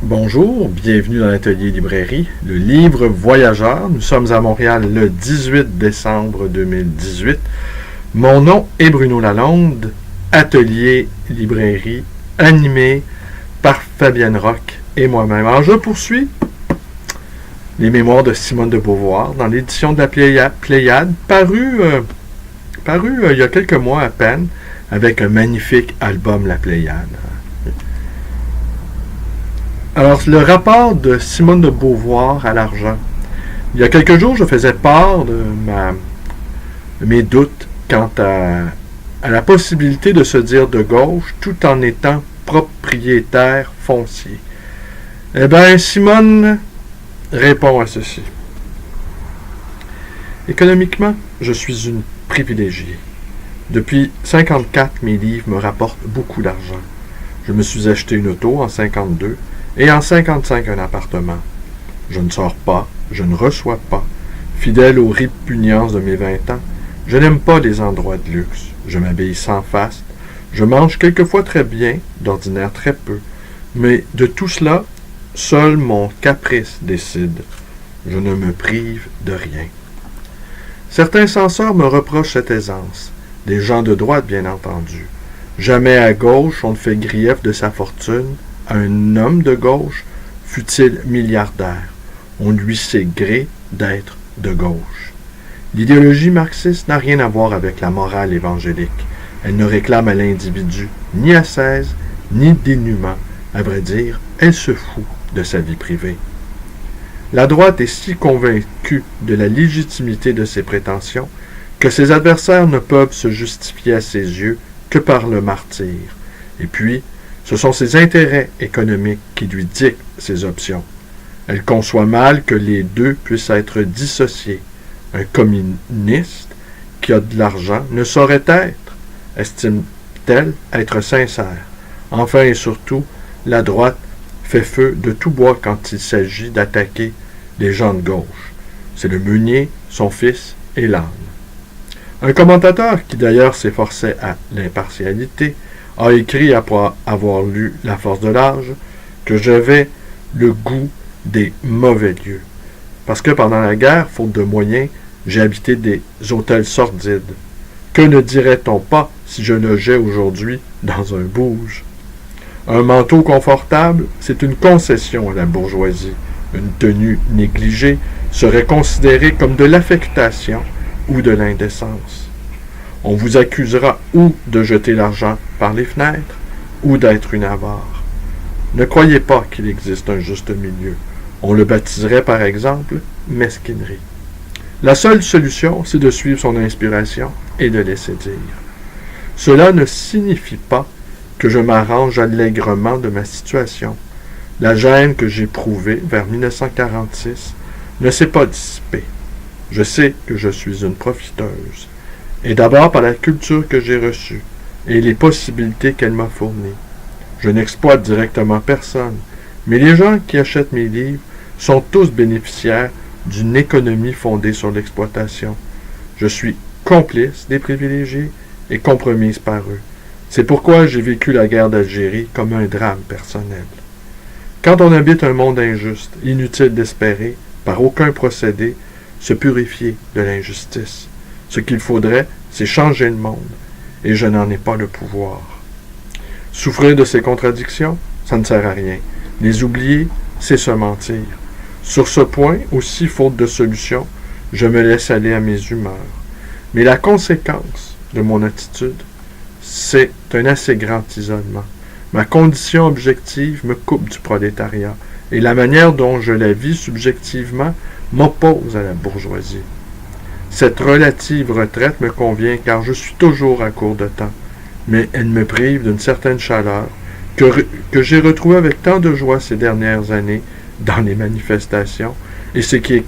Bonjour, bienvenue dans l'atelier librairie, le livre voyageur. Nous sommes à Montréal le 18 décembre 2018. Mon nom est Bruno Lalonde, atelier librairie animé par Fabienne Roch et moi-même. Alors je poursuis les mémoires de Simone de Beauvoir dans l'édition de la Pléiade, paru il y a quelques mois à peine, avec un magnifique album La Pléiade. Alors, le rapport de Simone de Beauvoir à l'argent. Il y a quelques jours, je faisais part de mes doutes quant à la possibilité de se dire de gauche tout en étant propriétaire foncier. Eh bien, Simone répond à ceci. Économiquement, je suis une privilégiée. Depuis 1954, mes livres me rapportent beaucoup d'argent. Je me suis acheté une auto en 1952 et en 1955 un appartement. Je ne sors pas, je ne reçois pas. Fidèle aux répugnances de mes 20 ans, je n'aime pas les endroits de luxe. Je m'habille sans faste. Je mange quelquefois très bien, d'ordinaire très peu. Mais de tout cela, seul mon caprice décide. Je ne me prive de rien. Certains censeurs me reprochent cette aisance. Des gens de droite, bien entendu. Jamais à gauche on ne fait grief de sa fortune à un homme de gauche, fût-il milliardaire. On lui sait gré d'être de gauche. L'idéologie marxiste n'a rien à voir avec la morale évangélique. Elle ne réclame à l'individu ni ascèse, ni dénuement. À vrai dire, elle se fout de sa vie privée. La droite est si convaincue de la légitimité de ses prétentions que ses adversaires ne peuvent se justifier à ses yeux que par le martyre. Et puis, ce sont ses intérêts économiques qui lui dictent ses options. Elle conçoit mal que les deux puissent être dissociés. Un communiste qui a de l'argent ne saurait être, estime-t-elle, être sincère. Enfin et surtout, la droite fait feu de tout bois quand il s'agit d'attaquer les gens de gauche. C'est le meunier, son fils et l'âne. Un commentateur, qui d'ailleurs s'efforçait à l'impartialité, a écrit après avoir lu La force de l'âge que j'avais le goût des mauvais lieux. Parce que pendant la guerre, faute de moyens, j'ai habité des hôtels sordides. Que ne dirait-on pas si je logeais aujourd'hui dans un bouge? Un manteau confortable, c'est une concession à la bourgeoisie. Une tenue négligée serait considérée comme de l'affectation ou de l'indécence. On vous accusera ou de jeter l'argent par les fenêtres, ou d'être une avare. Ne croyez pas qu'il existe un juste milieu. On le baptiserait par exemple mesquinerie. La seule solution, c'est de suivre son inspiration et de laisser dire. Cela ne signifie pas que je m'arrange allègrement de ma situation. La gêne que j'éprouvais vers 1946 ne s'est pas dissipée. Je sais que je suis une profiteuse. Et d'abord par la culture que j'ai reçue et les possibilités qu'elle m'a fournies. Je n'exploite directement personne, mais les gens qui achètent mes livres sont tous bénéficiaires d'une économie fondée sur l'exploitation. Je suis complice des privilégiés et compromise par eux. C'est pourquoi j'ai vécu la guerre d'Algérie comme un drame personnel. Quand on habite un monde injuste, inutile d'espérer, par aucun procédé, se purifier de l'injustice. Ce qu'il faudrait, c'est changer le monde, et je n'en ai pas le pouvoir. Souffrir de ces contradictions, ça ne sert à rien. Les oublier, c'est se mentir. Sur ce point, aussi faute de solution, je me laisse aller à mes humeurs. Mais la conséquence de mon attitude, c'est un assez grand isolement. Ma condition objective me coupe du prolétariat, et la manière dont je la vis subjectivement m'oppose à la bourgeoisie. Cette relative retraite me convient car je suis toujours à court de temps, mais elle me prive d'une certaine chaleur que j'ai retrouvée avec tant de joie ces dernières années dans les manifestations, et ce qui est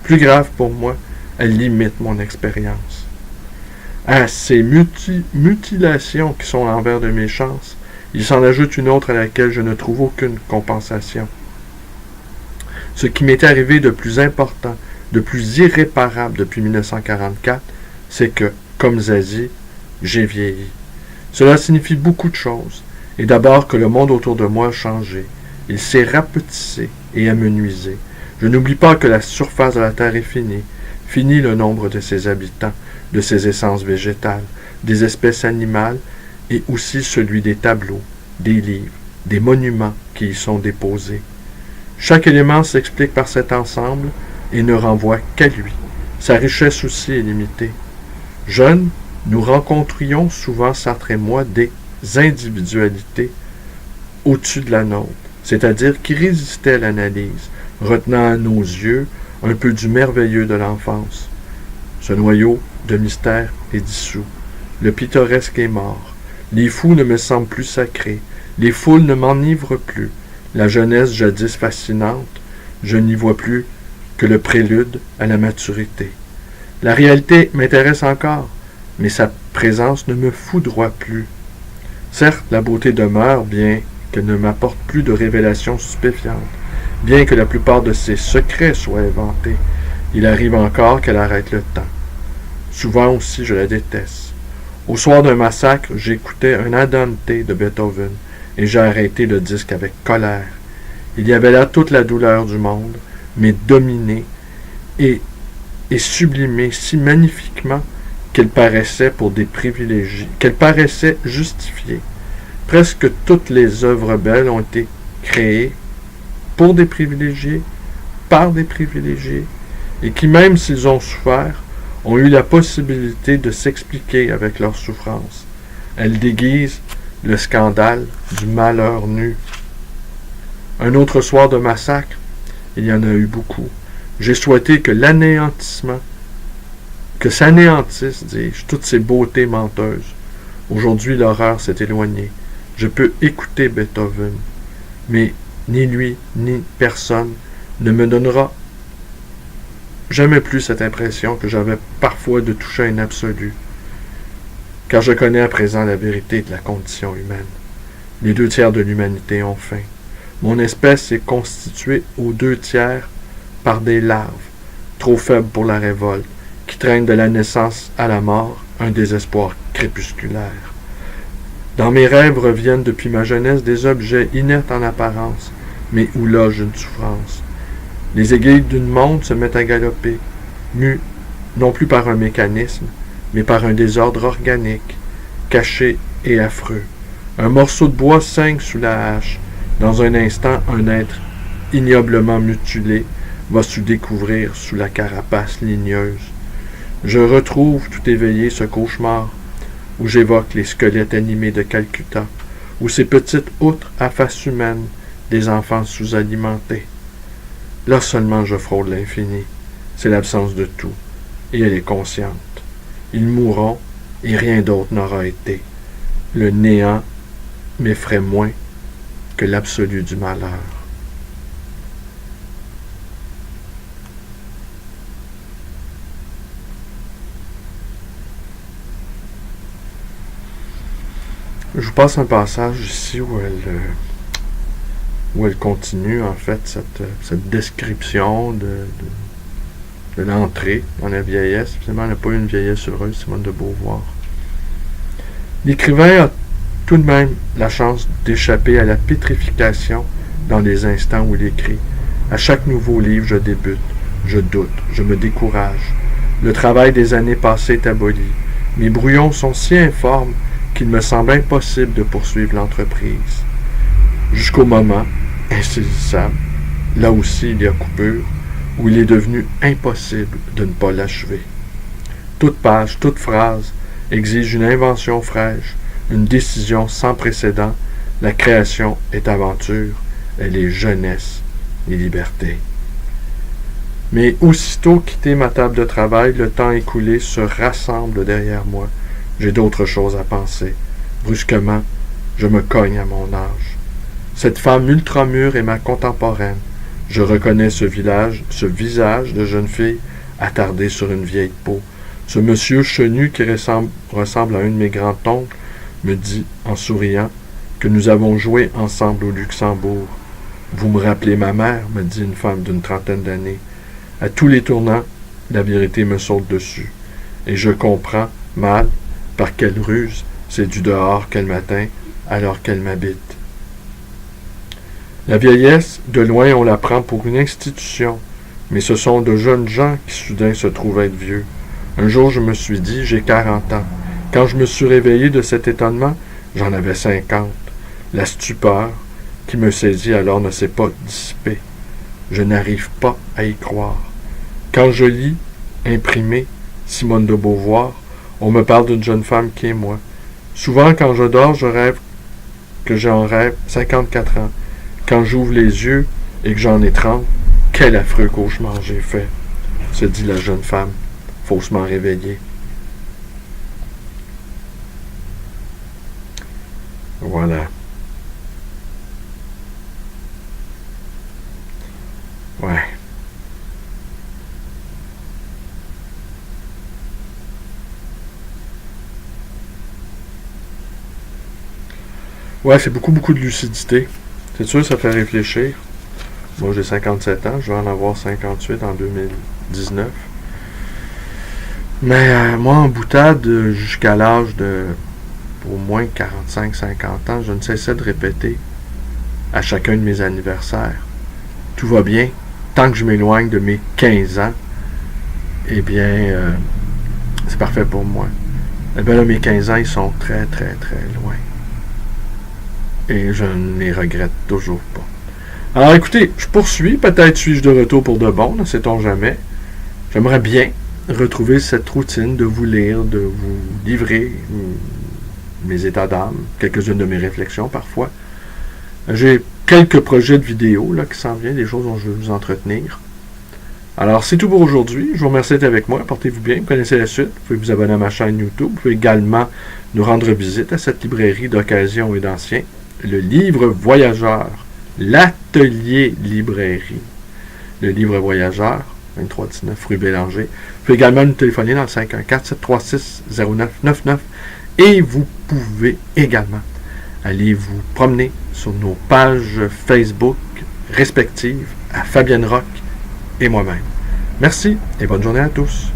plus grave pour moi, elle limite mon expérience. À ces mutilations qui sont l'envers de mes chances, il s'en ajoute une autre à laquelle je ne trouve aucune compensation. Ce qui m'est arrivé de plus important, de plus irréparable depuis 1944, c'est que, comme Zazie, j'ai vieilli. Cela signifie beaucoup de choses, et d'abord que le monde autour de moi a changé, Il s'est rapetissé et amenuisé. Je n'oublie pas que la surface de la Terre est finie. Fini le nombre de ses habitants, de ses essences végétales, des espèces animales et aussi celui des tableaux, des livres, des monuments qui y sont déposés. Chaque élément s'explique par cet ensemble et ne renvoie qu'à lui. Sa richesse aussi est limitée. Jeunes, nous rencontrions souvent, Sartre et moi, des individualités au-dessus de la nôtre, c'est-à-dire qui résistaient à l'analyse, retenant à nos yeux un peu du merveilleux de l'enfance. Ce noyau de mystère est dissous. Le pittoresque est mort. Les fous ne me semblent plus sacrés. Les foules ne m'enivrent plus. La jeunesse jadis fascinante, je n'y vois plus que le prélude à la maturité. La réalité m'intéresse encore, mais sa présence ne me foudroie plus. Certes, la beauté demeure, bien qu'elle ne m'apporte plus de révélations stupéfiantes, bien que la plupart de ses secrets soient inventés. Il arrive encore qu'elle arrête le temps. Souvent aussi, je la déteste. Au soir d'un massacre, j'écoutais un Andante de Beethoven, et j'ai arrêté le disque avec colère. Il y avait là toute la douleur du monde, mais dominée et sublimée si magnifiquement qu'elle paraissait pour des privilégiés, qu'elle paraissait justifiée. Presque toutes les œuvres belles ont été créées pour des privilégiés, par des privilégiés, et qui, même s'ils ont souffert, ont eu la possibilité de s'expliquer avec leur souffrance. Elles déguisent le scandale du malheur nu. Un autre soir de massacre, il y en a eu beaucoup. J'ai souhaité que l'anéantissement, que s'anéantissent, dis-je, toutes ces beautés menteuses. Aujourd'hui, l'horreur s'est éloignée. Je peux écouter Beethoven, mais ni lui, ni personne ne me donnera jamais plus cette impression que j'avais parfois de toucher un absolu, car je connais à présent la vérité de la condition humaine. Les 2 tiers de l'humanité ont faim. Mon espèce est constituée aux 2 tiers par des larves, trop faibles pour la révolte, qui traînent de la naissance à la mort un désespoir crépusculaire. Dans mes rêves reviennent depuis ma jeunesse des objets inertes en apparence, mais où loge une souffrance. Les aiguilles d'une montre se mettent à galoper, mues non plus par un mécanisme, mais par un désordre organique, caché et affreux. Un morceau de bois saigne sous la hache. Dans un instant, un être ignoblement mutilé va se découvrir sous la carapace ligneuse. Je retrouve tout éveillé ce cauchemar, où j'évoque les squelettes animés de Calcutta, ou ces petites outres à face humaine, des enfants sous-alimentés. Là seulement je frôle l'infini. C'est l'absence de tout, et elle est consciente. Ils mourront, et rien d'autre n'aura été. Le néant m'effraie moins que l'absolu du malheur. Je vous passe un passage ici où elle continue, en fait, cette description de l'entrée dans la vieillesse. Finalement, elle n'a pas eu une vieillesse heureuse, Simone de Beauvoir. L'écrivain a tout de même la chance d'échapper à la pétrification dans les instants où il écrit. À chaque nouveau livre, je débute, je doute, je me décourage. Le travail des années passées est aboli. Mes brouillons sont si informes qu'il me semble impossible de poursuivre l'entreprise. Jusqu'au moment, insaisissable, là aussi il y a coupure, où il est devenu impossible de ne pas l'achever. Toute page, toute phrase exige une invention fraîche, une décision sans précédent. La création est aventure, elle est jeunesse et liberté. Mais aussitôt quitté ma table de travail, le temps écoulé se rassemble derrière moi. J'ai d'autres choses à penser. Brusquement, je me cogne à mon âge. Cette femme ultramûre est ma contemporaine. Je reconnais ce visage de jeune fille attardé sur une vieille peau. Ce monsieur chenu qui ressemble à un de mes grands-oncles me dit, en souriant, que nous avons joué ensemble au Luxembourg. Vous me rappelez ma mère, me dit une femme d'une trentaine d'années. À tous les tournants, la vérité me saute dessus, et je comprends, mal, par quelle ruse c'est du dehors qu'elle m'atteint, alors qu'elle m'habite. La vieillesse, de loin, on la prend pour une institution, mais ce sont de jeunes gens qui soudain se trouvent être vieux. Un jour, je me suis dit, j'ai 40 ans. Quand je me suis réveillé de cet étonnement, j'en avais 50. La stupeur qui me saisit alors ne s'est pas dissipée. Je n'arrive pas à y croire. Quand je lis, imprimé, Simone de Beauvoir, on me parle d'une jeune femme qui est moi. Souvent, quand je dors, je rêve que j'en rêve 54 ans. Quand j'ouvre les yeux et que j'en ai 30, quel affreux cauchemar j'ai fait, se dit la jeune femme, faussement réveillée. Voilà. Ouais. Ouais, c'est beaucoup de lucidité. C'est sûr, ça fait réfléchir. Moi, j'ai 57 ans, je vais en avoir 58 en 2019. Mais moi, en boutade, jusqu'à l'âge de au moins 45-50 ans, je ne cessais de répéter à chacun de mes anniversaires. Tout va bien, tant que je m'éloigne de mes 15 ans, eh bien, c'est parfait pour moi. Eh bien là, mes 15 ans, ils sont très, très, très loin. Et je ne les regrette toujours pas. Alors écoutez, je poursuis, peut-être suis-je de retour pour de bon, ne sait-on jamais. J'aimerais bien retrouver cette routine de vous lire, de vous livrer mes états d'âme, quelques-unes de mes réflexions parfois. J'ai quelques projets de vidéos là, qui s'en viennent, des choses dont je veux vous entretenir. Alors, c'est tout pour aujourd'hui. Je vous remercie d'être avec moi. Portez-vous bien. Vous connaissez la suite. Vous pouvez vous abonner à ma chaîne YouTube. Vous pouvez également nous rendre visite à cette librairie d'occasion et d'ancien. Le livre voyageur. L'atelier librairie. Le livre voyageur. 2319 rue Bélanger. Vous pouvez également nous téléphoner dans le 514-736-0999. Et vous pouvez également aller vous promener sur nos pages Facebook respectives à Fabienne Rock et moi-même. Merci et bonne journée à tous.